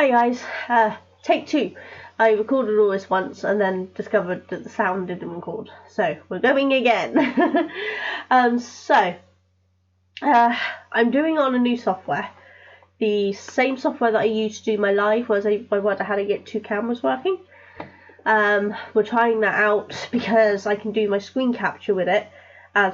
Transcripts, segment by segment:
Hey guys, take two. I recorded all this once and then discovered that the sound didn't record, so we're going again. I'm doing it on a new software, the same software that I used to do my live, whereas I worked out how to get two cameras working. We're trying that out because I can do my screen capture with it,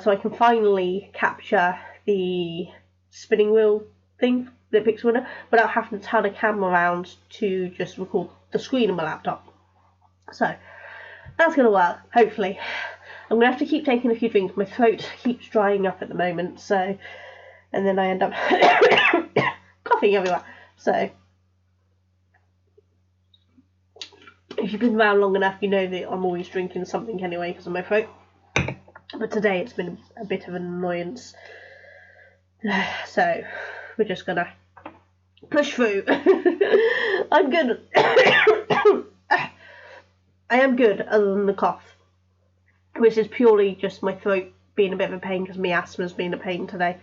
so I can finally capture the spinning wheel thing that picks a winner without having to turn a camera around to just record the screen on my laptop. So that's going to work, hopefully. I'm going to have to keep taking a few drinks. My throat keeps drying up at the moment, so, and then I end up coughing everywhere. So if you've been around long enough, you know that I'm always drinking something anyway because of my throat. But today it's been a bit of an annoyance. So we're just going to push through. I'm good. I am good, other than the cough, which is purely just my throat being a bit of a pain because my asthma's been a pain today.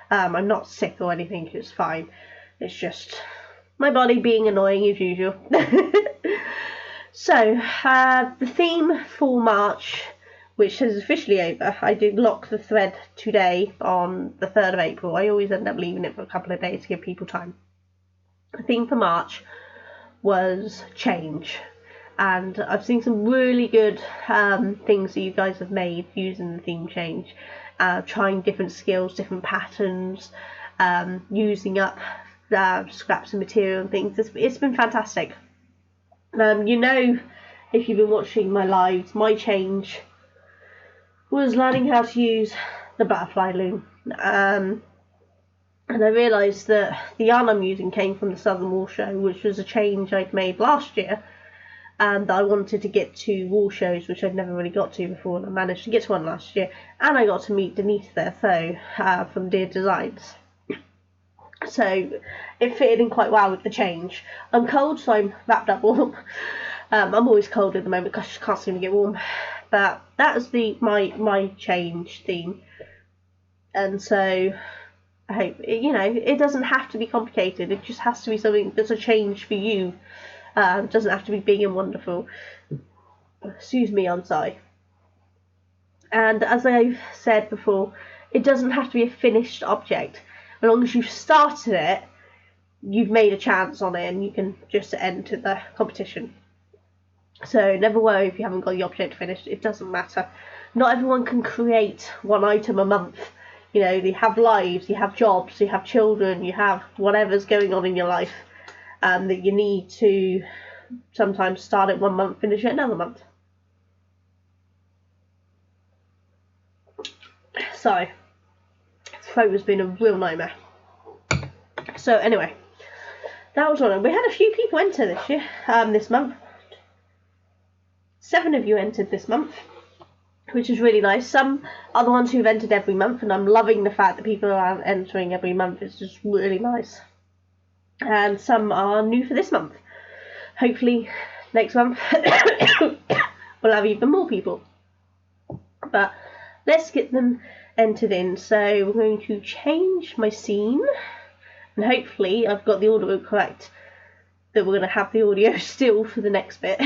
I'm not sick or anything, it's fine. It's just my body being annoying as usual. So, the theme for March, which is officially over, I did lock the thread today on the 3rd of April. I always end up leaving it for a couple of days to give people time. The theme for March was change, and I've seen some really good things that you guys have made using the theme change, trying different skills, different patterns, using up scraps of material and things. It's been fantastic. You know, if you've been watching my lives, my change was learning how to use the butterfly loom. And I realised that the yarn I'm using came from the Southern Wool Show, which was a change I'd made last year, and I wanted to get to wool shows, which I'd never really got to before, and I managed to get to one last year, and I got to meet Denise there, from Dear Designs. So it fitted in quite well with the change. I'm cold, so I'm wrapped up warm. I'm always cold at the moment because I just can't seem to get warm. But that was my change theme, and so I hope it doesn't have to be complicated. It just has to be something that's a change for you. It doesn't have to be big and wonderful. Excuse me, I'm sorry. And as I've said before, it doesn't have to be a finished object. As long as you've started it, you've made a chance on it, and you can just enter the competition. So never worry if you haven't got the object finished. It doesn't matter. Not everyone can create one item a month. They have lives, you have jobs, you have children, you have whatever's going on in your life, that you need to sometimes start it one month, finish it another month. Sorry, throat has been a real nightmare. So anyway, that was one. We had a few people enter this year, this month. 7 of you entered this month, which is really nice. Some are the ones who've entered every month, and I'm loving the fact that people are entering every month. It's just really nice. And some are new for this month. Hopefully next month we'll have even more people. But let's get them entered in. So we're going to change my scene, and hopefully I've got the audio correct, that we're going to have the audio still for the next bit.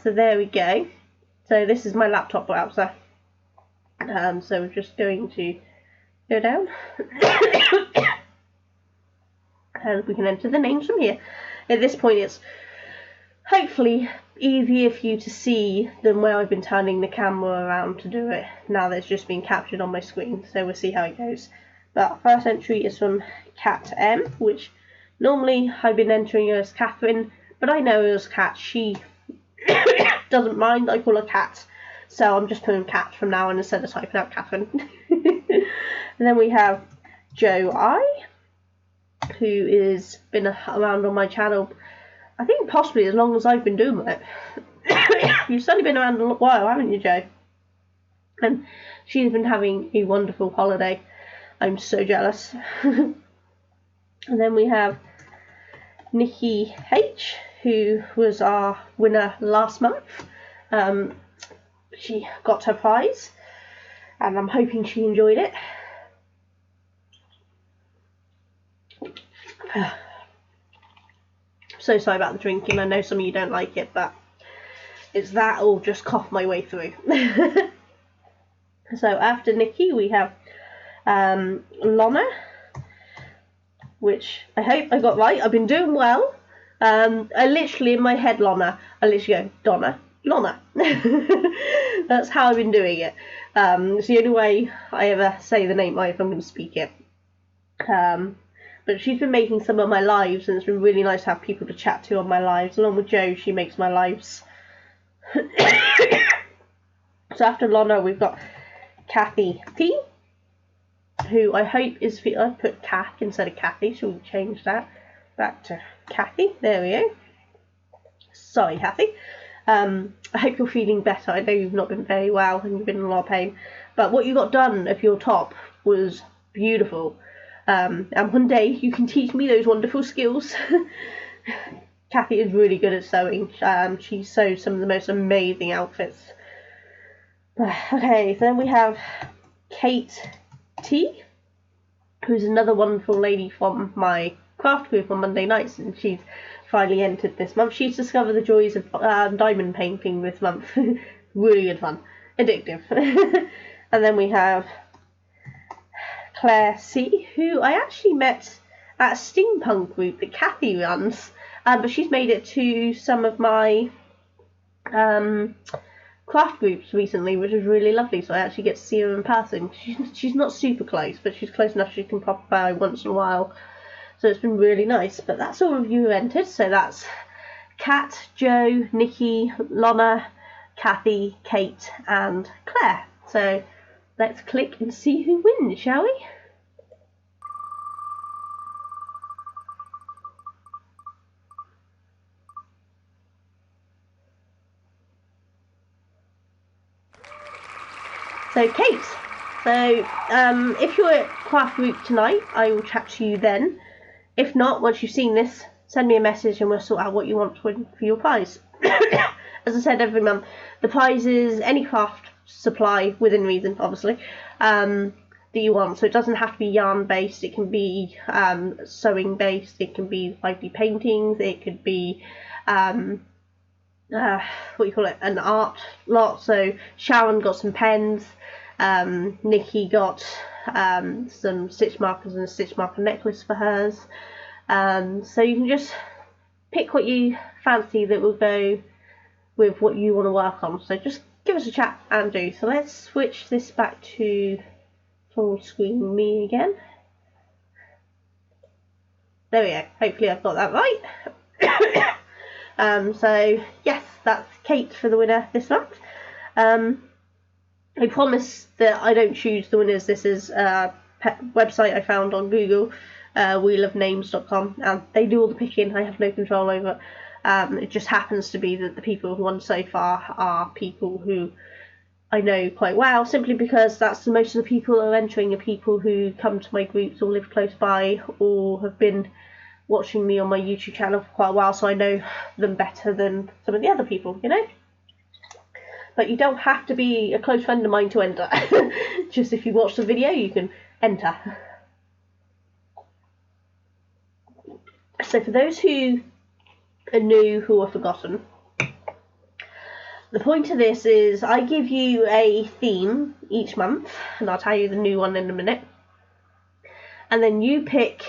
So there we go. So this is my laptop browser. So we're just going to go down. And we can enter the names from here. At this point it's hopefully easier for you to see than where I've been turning the camera around to do it. Now that it's just been captured on my screen. So we'll see how it goes. But first entry is from Cat M, which normally I've been entering her as Catherine, but I know her as Cat. She doesn't mind. I call her Cat, so I'm just putting Cat from now on instead of typing out Catherine. And then we have Joe I, who has been around on my channel, I think possibly as long as I've been doing it. You've certainly been around a while, haven't you, Joe? And she's been having a wonderful holiday. I'm so jealous. And then we have Nikki H, who was our winner last month. She got her prize, and I'm hoping she enjoyed it. So sorry about the drinking. I know some of you don't like it, but it's that or just cough my way through. So after Nikki, we have Lonna, which I hope I got right. I've been doing well. I literally, in my head, Lonna, I literally go, Donna, Lonna. That's how I've been doing it. It's the only way I ever say the name right if I'm going to speak it. But she's been making some of my lives, and it's been really nice to have people to chat to on my lives. Along with Jo, she makes my lives. So after Lonna, we've got Kathy P, who I hope is, I put Kath instead of Kathy, so we'll change that back to Kathy. There we go. Sorry, Kathy. I hope you're feeling better. I know you've not been very well and you've been in a lot of pain, but what you got done of your top was beautiful. And one day you can teach me those wonderful skills. Kathy is really good at sewing. She sews some of the most amazing outfits. Okay, so then we have Kate T, who's another wonderful lady from my craft group on Monday nights, and she's finally entered this month. She's discovered the joys of diamond painting this month. Really good fun. Addictive. And then we have Claire C, who I actually met at a steampunk group that Kathy runs, but she's made it to some of my craft groups recently, which is really lovely, so I actually get to see her in person. She's not super close, but she's close enough she can pop by once in a while, so it's been really nice. But that's all of you who entered, so that's Kat, Jo, Nikki, Lonna, Kathy, Kate and Claire. So let's click and see who wins, shall we? So Kate, if you're at Craft Group tonight, I will chat to you then. If not, once you've seen this, send me a message and we'll sort out what you want to win for your prize. As I said, every month, the prize is any craft supply, within reason, obviously, that you want. So it doesn't have to be yarn based, it can be sewing based, it can be 5D paintings, it could be an art lot. So Sharon got some pens, Nikki got some stitch markers and a stitch marker necklace for hers. So you can just pick what you fancy that will go with what you want to work on. So just give us a chat and do. So let's switch this back to full screen me again. There we go. Hopefully I've got that right. So yes, that's Kate for the winner this month. I promise that I don't choose the winners. This is a website I found on Google, wheelofnames.com, and they do all the picking. I have no control over it. It just happens to be that the people who won so far are people who I know quite well, simply because that's most of the people who are entering are people who come to my groups or live close by or have been watching me on my YouTube channel for quite a while, so I know them better than some of the other people, you know. But you don't have to be a close friend of mine to enter. Just if you watch the video, you can enter. So for those who are new, who are forgotten, the point of this is I give you a theme each month, and I'll tell you the new one in a minute, and then you pick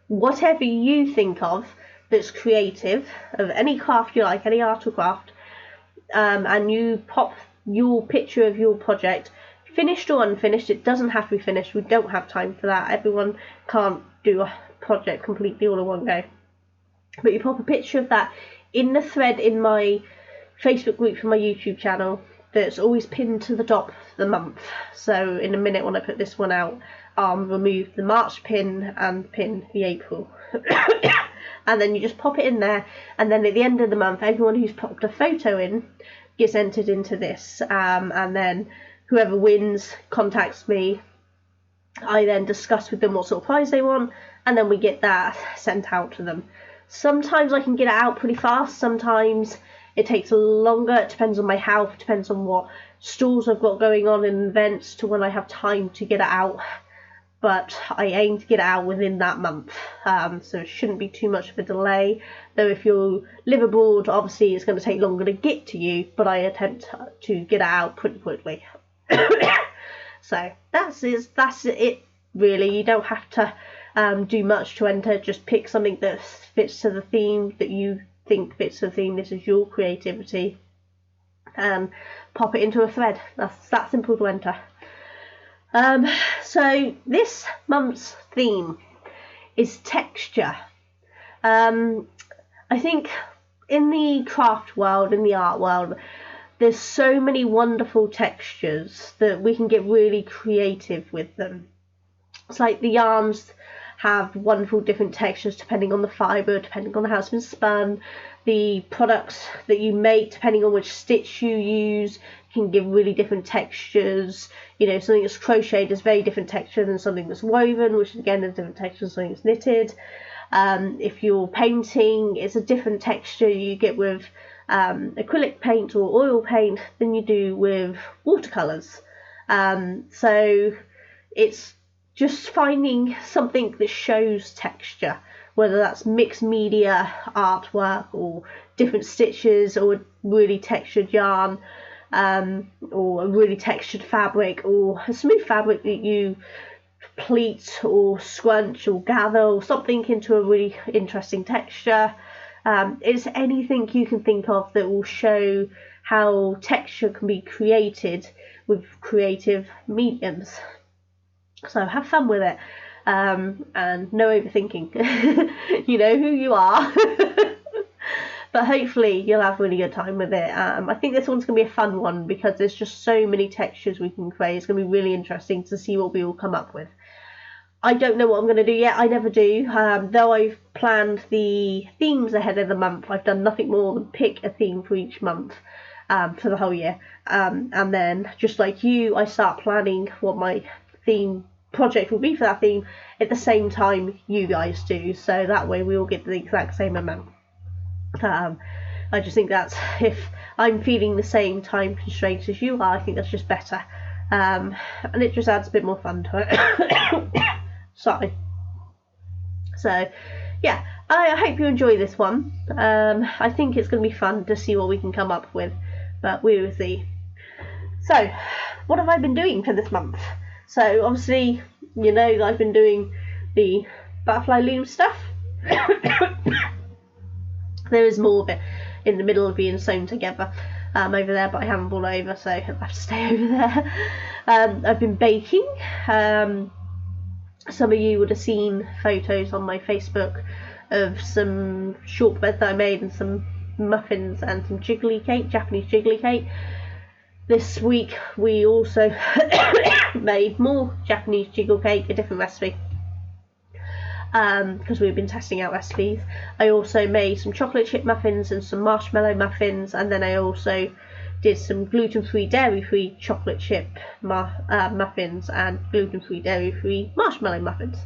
whatever you think of that's creative, of any craft you like, any art or craft, and you pop your picture of your project, finished or unfinished. It doesn't have to be finished, we don't have time for that, everyone can't do a project completely all in one go, but you pop a picture of that in the thread in my Facebook group for my YouTube channel that's always pinned to the top of the month. So in a minute when I put this one out, I'll remove the March pin and pin the April. And then you just pop it in there, and then at the end of the month everyone who's popped a photo in gets entered into this, and then whoever wins contacts me. I then discuss with them what sort of prize they want, and then we get that sent out to them. Sometimes I can get it out pretty fast, sometimes it takes longer. It depends on my health, depends on what stalls I've got going on in events to when I have time to get it out. but I aim to get it out within that month, so it shouldn't be too much of a delay. Though if you live abroad, obviously it's going to take longer to get to you, but I attempt to get it out pretty quickly. So that's it really. You don't have to do much to enter. Just pick something that fits to the theme, that you think fits the theme. This is your creativity, and pop it into a thread. That's that simple to enter. So this month's theme is texture. I think in the craft world, in the art world, there's so many wonderful textures that we can get really creative with them. It's like the yarns have wonderful different textures depending on the fibre, depending on how it's been spun. The products that you make, depending on which stitch you use, can give really different textures. You know, something that's crocheted is very different texture than something that's woven, which again is different texture than something that's knitted. If you're painting, it's a different texture you get with acrylic paint or oil paint than you do with watercolours. So it's just finding something that shows texture, whether that's mixed media artwork or different stitches or a really textured yarn, or a really textured fabric, or a smooth fabric that you pleat or scrunch or gather or something into a really interesting texture. It's anything you can think of that will show how texture can be created with creative mediums. So have fun with it, and no overthinking. You know who you are. But hopefully you'll have a really good time with it. I think this one's going to be a fun one because there's just so many textures we can create. It's going to be really interesting to see what we all come up with. I don't know what I'm going to do yet. I never do. Though I've planned the themes ahead of the month, I've done nothing more than pick a theme for each month for the whole year. And then, just like you, I start planning what my theme project will be for that theme at the same time you guys do. So that way we all get the exact same amount. I just think that's, if I'm feeling the same time constraints as you are, I think that's just better. And it just adds a bit more fun to it. Sorry. So, yeah, I hope you enjoy this one. I think it's going to be fun to see what we can come up with, but we will see. So, what have I been doing for this month? So, obviously, you know that I've been doing the butterfly loom stuff. There is more of it in the middle of being sewn together over there, but I haven't brought it over, so I have to stay over there. I've been baking. Some of you would have seen photos on my Facebook of some shortbread that I made and some muffins and some jiggly cake, Japanese jiggly cake. This week we also made more Japanese jiggle cake, a different recipe, because we've been testing out recipes. I also made some chocolate chip muffins and some marshmallow muffins, and then I also did some gluten-free, dairy-free chocolate chip muffins and gluten-free, dairy-free marshmallow muffins.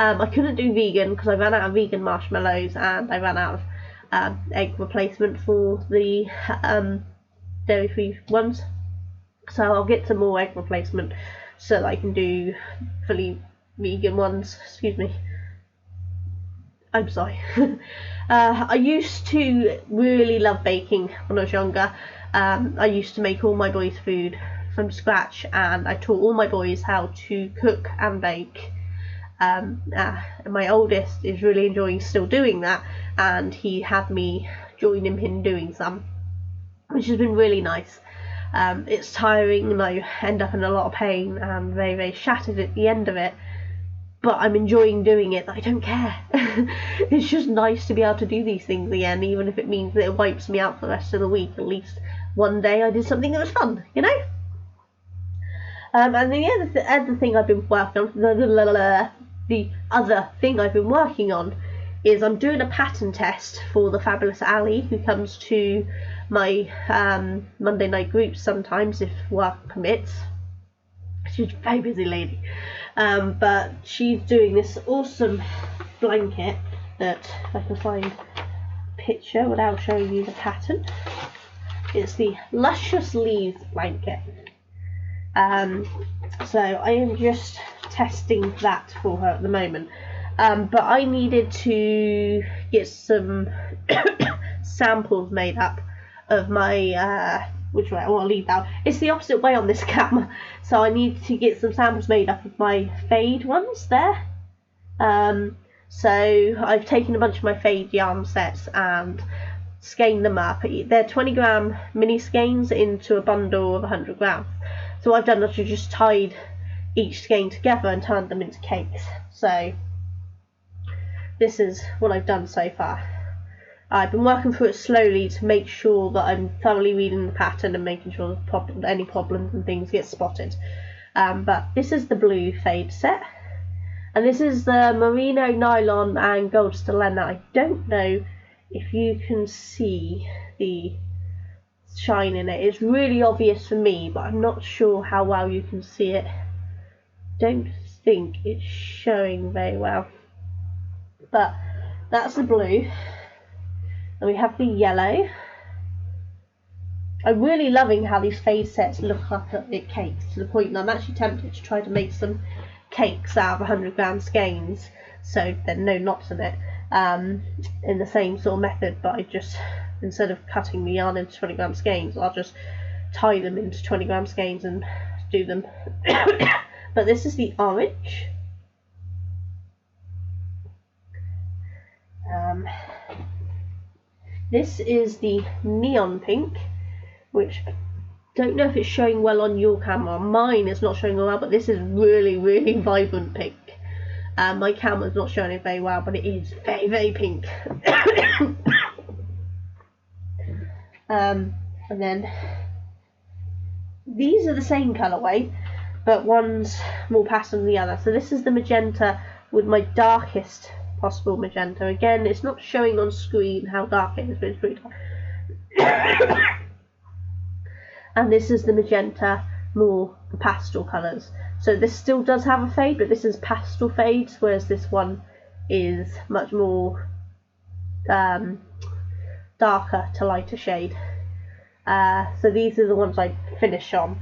I couldn't do vegan because I ran out of vegan marshmallows and I ran out of egg replacement for the dairy-free ones. So I'll get some more egg replacement so that I can do fully vegan ones. Excuse me. I'm sorry. I used to really love baking when I was younger. I used to make all my boys' food from scratch, and I taught all my boys how to cook and bake. And my oldest is really enjoying still doing that, and he had me join him in doing some, which has been really nice. It's tiring and I end up in a lot of pain and very, very shattered at the end of it, but I'm enjoying doing it. I don't care. It's just nice to be able to do these things again, even if it means that it wipes me out for the rest of the week. At least one day I did something that was fun, you know? And the other thing I've been working on, the other thing I've been working on is I'm doing a pattern test for the fabulous Ali, who comes to my Monday night groups sometimes if work permits. She's a very busy lady, but she's doing this awesome blanket that, if I can find a picture without showing you the pattern, it's the Luscious Leaves blanket. So I am just testing that for her at the moment. But I needed to get some samples made up of my which way? I'll leave that. It's the opposite way on this camera, so I need to get some samples made up of my fade ones there. So I've taken a bunch of my fade yarn sets and skeined them up. They're 20 gram mini skeins into a bundle of 100 grams. So what I've done is just tied each skein together and turned them into cakes. So this is what I've done so far. I've been working through it slowly to make sure that I'm thoroughly reading the pattern and making sure that any problems and things get spotted. But this is the blue fade set. And this is the merino nylon and gold stellena. I don't know if you can see the shine in it. It's really obvious for me, but I'm not sure how well you can see it. Don't think it's showing very well. But that's the blue. And we have the yellow. I'm really loving how these fade sets look like at cakes, to the point that I'm actually tempted to try to make some cakes out of 100 gram skeins, so there are no knots in it, in the same sort of method, but I just, instead of cutting the yarn into 20 gram skeins, I'll just tie them into 20 gram skeins and do them. But this is the orange. This is the neon pink, which I don't know if it's showing well on your camera. Mine is not showing well, but this is really, really vibrant pink. My camera's not showing it very well, but it is very, very pink. And then these are the same colourway, but one's more pastel than the other. So this is the magenta with my darkest possible magenta. Again, it's not showing on screen how dark it is, but it's pretty dark. And this is the magenta, more the pastel colours. So this still does have a fade, but this is pastel fades, whereas this one is much more darker to lighter shade. So these are the ones I finish on.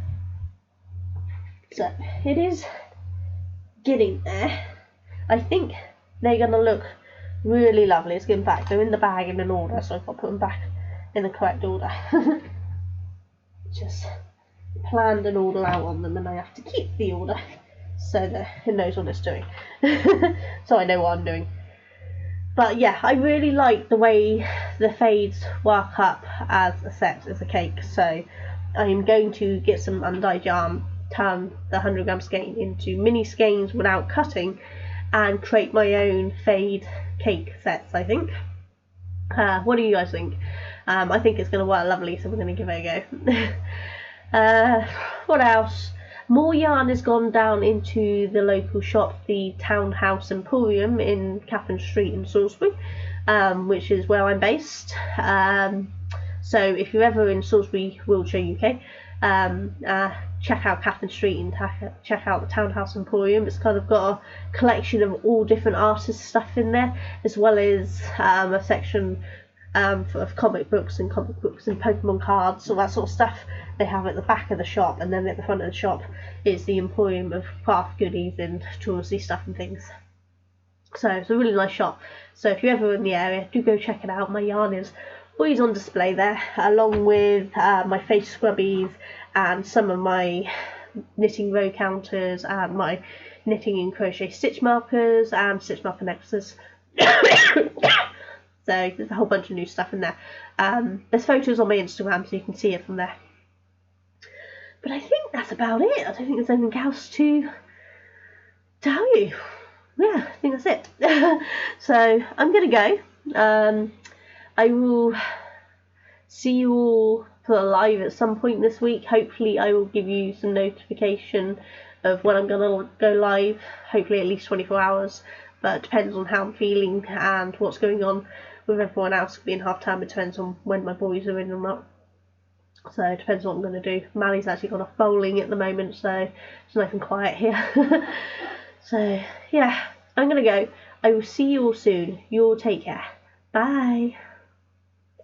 So it is getting there. I think they're going to look really lovely. It's getting back. They're in the bag in an order, so I've got to put them back in the correct order. Just planned an order out on them, and I have to keep the order so that it knows what it's doing. So I know what I'm doing. But yeah, I really like the way the fades work up as a set, as a cake. So I'm going to get some undyed yarn, turn the 100 gram skein into mini skeins without cutting, and create my own fade cake sets, I think. What do you guys think? I think it's going to work lovely, so we're going to give it a go. What else? More yarn has gone down into the local shop, the Townhouse Emporium in Catherine Street in Salisbury, which is where I'm based. So if you're ever in Salisbury, Wiltshire, UK, check out Catherine Street and check out the Townhouse Emporium. It's kind of got a collection of all different artists' stuff in there, as well as a section of comic books and Pokemon cards, all that sort of stuff. They have at the back of the shop, and then at the front of the shop is the emporium of craft goodies and touristy stuff and things. So it's a really nice shop. So if you're ever in the area, do go check it out. My yarn is always on display there, along with my face scrubbies and some of my knitting row counters and my knitting and crochet stitch markers and stitch marker necklaces. So there's a whole bunch of new stuff in there. There's photos on my Instagram, so you can see it from there. But I think that's about it. I don't think there's anything else to tell you. Yeah, I think that's it. So I'm going to go. I will see you all for a live at some point this week. Hopefully I will give you some notification of when I'm going to go live. Hopefully at least 24 hours. But it depends on how I'm feeling and what's going on with everyone else. Being half time, it depends on when my boys are in or not. So it depends what I'm going to do. Mally's actually gone off bowling at the moment, so it's nice and quiet here. So yeah, I'm going to go. I will see you all soon. You all take care. Bye.